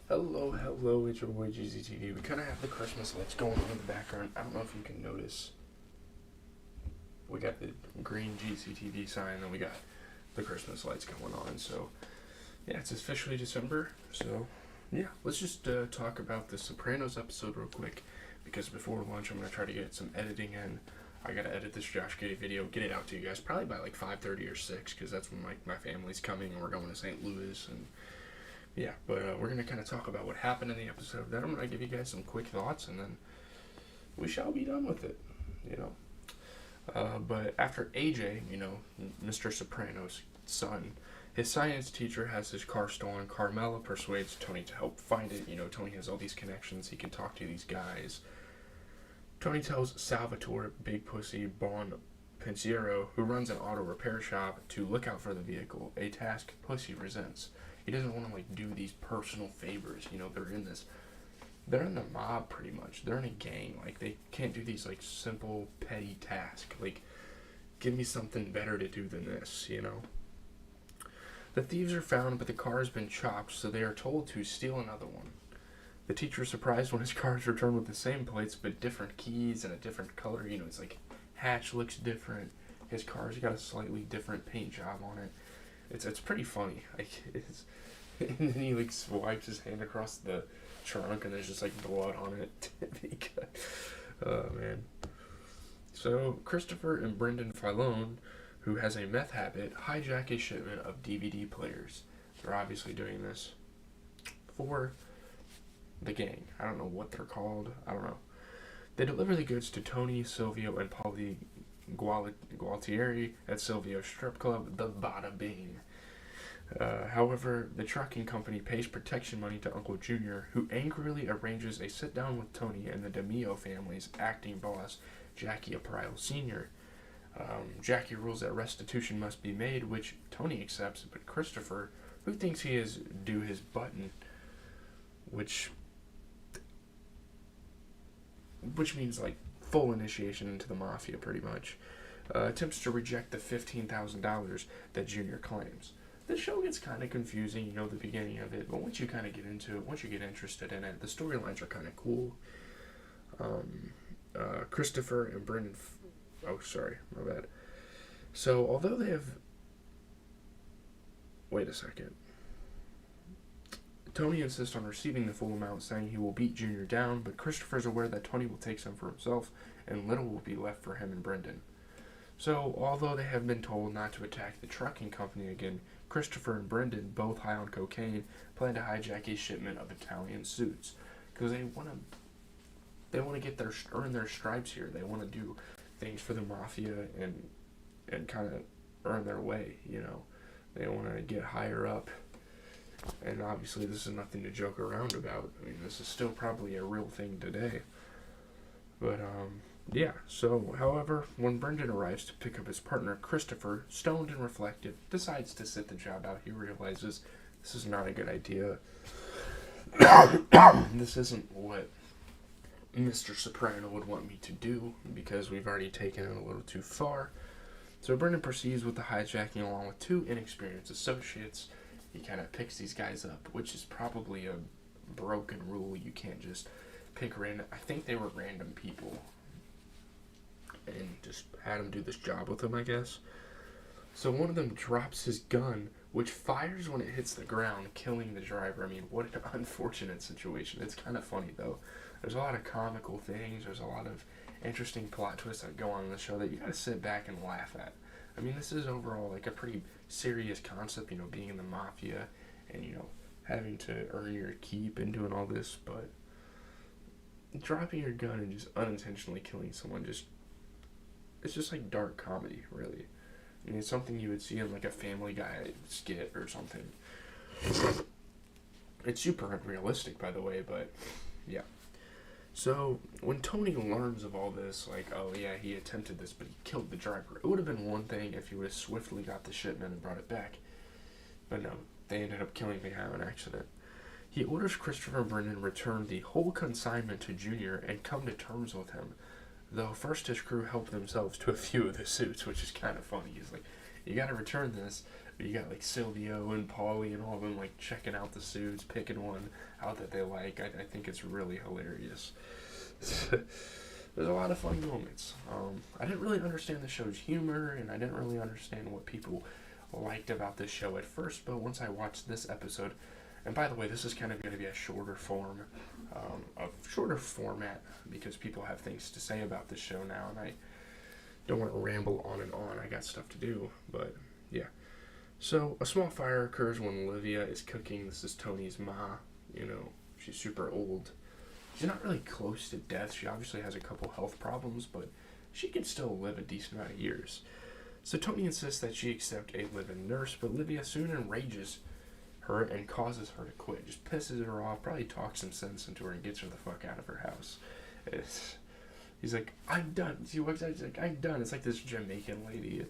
Hello, it's your boy GZTV. We kind of have the Christmas lights going on in the background. I don't know if you can notice. We got the green GCTV sign, and we got the Christmas lights going on. So, yeah, it's officially December. So, yeah, let's just talk about the Sopranos episode real quick. Because before lunch, I'm going to try to get some editing in. I got to edit this Josh Giddy video, get it out to you guys probably by like 5:30 or 6, because that's when my family's coming, and we're going to St. Louis, and yeah, but we're going to kind of talk about what happened in the episode. Then I'm going to give you guys some quick thoughts, and then we shall be done with it, you know. But after AJ, Mr. Soprano's son, his science teacher has his car stolen. Carmela persuades Tony to help find it. Tony has all these connections. He can talk to these guys. Tony tells Salvatore Big Pussy Bon Pensiero, who runs an auto repair shop, to look out for the vehicle, a task Pussy resents. He doesn't want to do these personal favors. They're in the mob pretty much. They're in a gang. They can't do these simple petty tasks. Give me something better to do than this. The thieves are found, but the car has been chopped, so they are told to steal another one. The teacher is surprised when his car is returned with the same plates but different keys and a different color. It's hatch looks different. His car's got a slightly different paint job on it. It's pretty funny. And then he wipes his hand across the trunk and there's just blood on it. Oh man. So Christopher and Brendan Filone, who has a meth habit, hijack a shipment of DVD players. They're obviously doing this for the gang. I don't know what they're called. I don't know. They deliver the goods to Tony, Silvio, and Paulie Gualtieri at Silvio's strip club, the Bada Bing. However, the trucking company pays protection money to Uncle Junior, who angrily arranges a sit-down with Tony and the DeMio family's acting boss, Jackie Aprile Sr. Jackie rules that restitution must be made, which Tony accepts, but Christopher, who thinks he is due his button, which means full initiation into the mafia pretty much, attempts to reject the $15,000 that Junior claims. The show gets kind of confusing, the beginning of it, but once you kind of get into it, once you get interested in it, the storylines are kind of cool. Christopher and Brendan... Oh, sorry, my bad. So, although they have... Wait a second. Tony insists on receiving the full amount, saying he will beat Junior down, but Christopher is aware that Tony will take some for himself, and little will be left for him and Brendan. So, although they have been told not to attack the trucking company again, Christopher and Brendan, both high on cocaine, plan to hijack a shipment of Italian suits, because they want to earn their stripes here. They want to do things for the mafia and kind of earn their way. They want to get higher up. And obviously this is nothing to joke around about. This is still probably a real thing today. But, yeah. So, however, when Brendan arrives to pick up his partner, Christopher, stoned and reflective, decides to sit the job out. He realizes this is not a good idea. This isn't what Mr. Soprano would want me to do, because we've already taken it a little too far. So Brendan proceeds with the hijacking along with two inexperienced associates. He kind of picks these guys up, which is probably a broken rule. You can't just pick random... I think they were random people. And just had him do this job with him, I guess. So one of them drops his gun, which fires when it hits the ground, killing the driver. What an unfortunate situation. It's kind of funny, though. There's a lot of comical things. There's a lot of interesting plot twists that go on in the show that you gotta sit back and laugh at. This is overall a pretty serious concept, being in the mafia and, having to earn your keep and doing all this, but dropping your gun and just unintentionally killing someone it's just dark comedy, really. It's something you would see in a Family Guy skit or something. It's super unrealistic, by the way, but yeah. So, when Tony learns of all this, oh yeah, he attempted this, but he killed the driver. It would have been one thing if he would have swiftly got the shipment and brought it back. But no, they ended up killing the guy on accident. He orders Christopher and Brendan return the whole consignment to Junior and come to terms with him. Though first his crew help themselves to a few of the suits, which is kind of funny. He's you gotta return this. But you got like Silvio and Paulie and all of them like checking out the suits, picking one out that they like. I think it's really hilarious. There's a lot of fun moments. I didn't really understand the show's humor, and I didn't really understand what people liked about this show at first, but once I watched this episode, and by the way, this is kind of going to be a shorter format, because people have things to say about this show now, and I don't want to ramble on and on. I got stuff to do, but yeah. So, a small fire occurs when Olivia is cooking. This is Tony's ma. You know, she's super old. She's not really close to death. She obviously has a couple health problems, but she can still live a decent amount of years. So Tony insists that she accept a live-in nurse, but Olivia soon enrages her and causes her to quit. Just pisses her off, probably talks some sense into her and gets her the fuck out of her house. He's like, I'm done. She walks out, she's like, I'm done. It's like this Jamaican lady.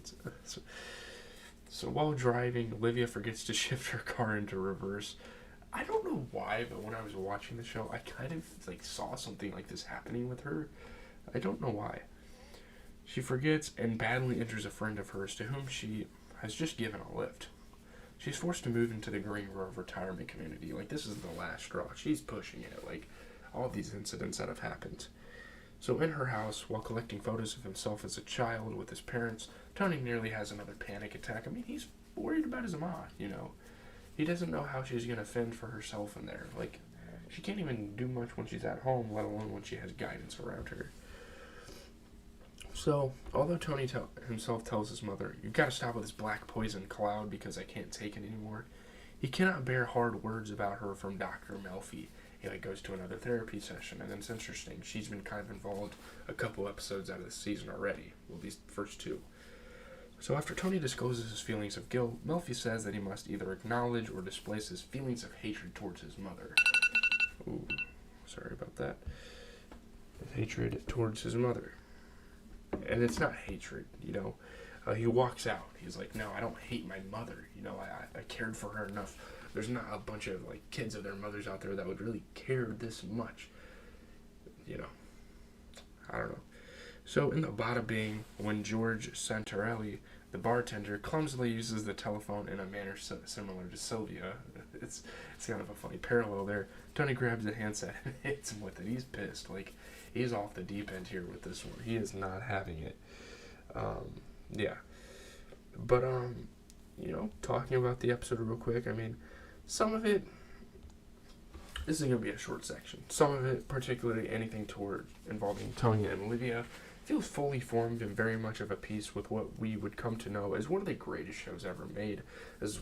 So while driving, Olivia forgets to shift her car into reverse. I don't know why, but when I was watching the show, I kind of like saw something like this happening with her. I don't know why. She forgets and badly injures a friend of hers to whom she has just given a lift. She's forced to move into the Green Grove retirement community. Like, this is the last straw. She's pushing it. Like, all these incidents that have happened. So in her house, while collecting photos of himself as a child with his parents, Tony nearly has another panic attack. I mean, he's worried about his ma, you know. He doesn't know how she's going to fend for herself in there. Like, she can't even do much when she's at home, let alone when she has guidance around her. So, although Tony himself tells his mother, "You've got to stop with this black poison cloud because I can't take it anymore," he cannot bear hard words about her from Dr. Melfi. He goes to another therapy session, and it's interesting. She's been kind of involved a couple episodes out of the season already. Well, these first two. So after Tony discloses his feelings of guilt, Melfi says that he must either acknowledge or displace his feelings of hatred towards his mother. Ooh, sorry about that. His hatred towards his mother. And it's not hatred, you know. He walks out. He's like, no, I don't hate my mother. You know, I cared for her enough. There's not a bunch of, kids of their mothers out there that would really care this much. You know. I don't know. So, in the bada bing, when George Santarelli, the bartender, clumsily uses the telephone in a manner similar to Sylvia, it's kind of a funny parallel there. Tony grabs the handset and hits him with it. He's pissed. He's off the deep end here with this one. He is not having it. Yeah. But, talking about the episode real quick, I mean, some of it, this is going to be a short section. Some of it, particularly anything involving Tony and Olivia, feels fully formed and very much of a piece with what we would come to know as one of the greatest shows ever made. This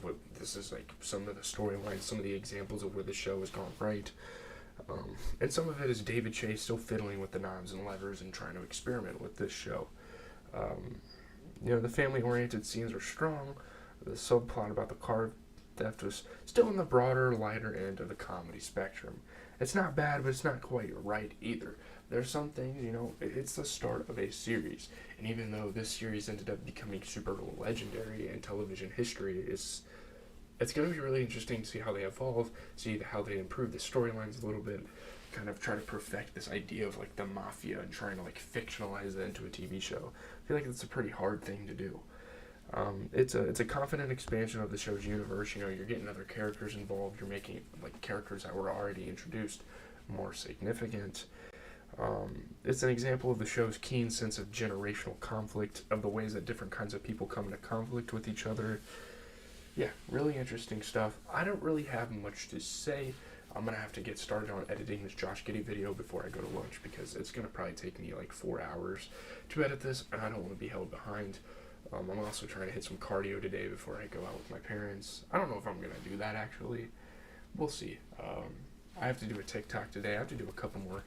is some of the storylines, some of the examples of where the show has gone right. And some of it is David Chase still fiddling with the knobs and levers and trying to experiment with this show. The family-oriented scenes are strong. The subplot about the car theft was still in the broader, lighter end of the comedy spectrum. It's not bad, but it's not quite right either. There's some things, it's the start of a series. And even though this series ended up becoming super legendary in television history, it's going to be really interesting to see how they evolve, see how they improve the storylines a little bit, kind of try to perfect this idea of the mafia and trying to fictionalize that into a TV show. I feel like it's a pretty hard thing to do. It's a confident expansion of the show's universe. You're getting other characters involved. You're making characters that were already introduced more significant. It's an example of the show's keen sense of generational conflict, of the ways that different kinds of people come into conflict with each other. Yeah, really interesting stuff. I don't really have much to say. I'm going to have to get started on editing this Josh Giddey video before I go to lunch, because it's going to probably take me 4 hours to edit this, and I don't want to be held behind. I'm also trying to hit some cardio today before I go out with my parents. I don't know if I'm going to do that, actually. We'll see. I have to do a TikTok today. I have to do a couple more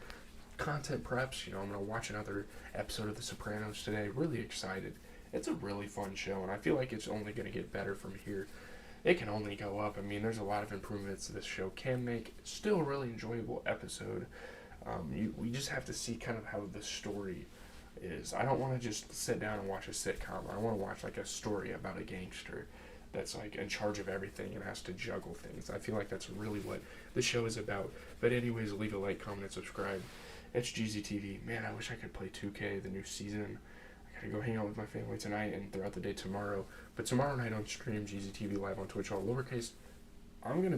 content preps. I'm going to watch another episode of The Sopranos today. Really excited. It's a really fun show, and I feel like it's only going to get better from here. It can only go up. I mean, there's a lot of improvements this show can make. Still a really enjoyable episode. We just have to see kind of how the story is. I don't want to just sit down and watch a sitcom. I want to watch a story about a gangster that's in charge of everything and has to juggle things. I feel like that's really what the show is about. But anyways, leave a like, comment, and subscribe. It's GZTV. Man, I wish I could play 2K, the new season. I gotta go hang out with my family tonight and throughout the day tomorrow. But tomorrow night on stream, GZTV Live on Twitch, all lowercase, I'm gonna